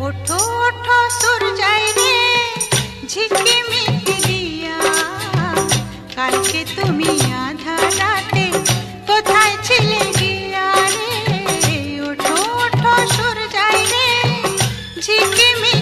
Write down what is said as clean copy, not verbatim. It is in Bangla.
ওঠো ওঠো সূর্যাই রে ঝিকিমিকি দিয়া, কালকে তুমি আধা রাতে কোথায় ছিলে গিয়া রে? ওঠো ওঠো সূর্যাই রে ঝিকিমিকি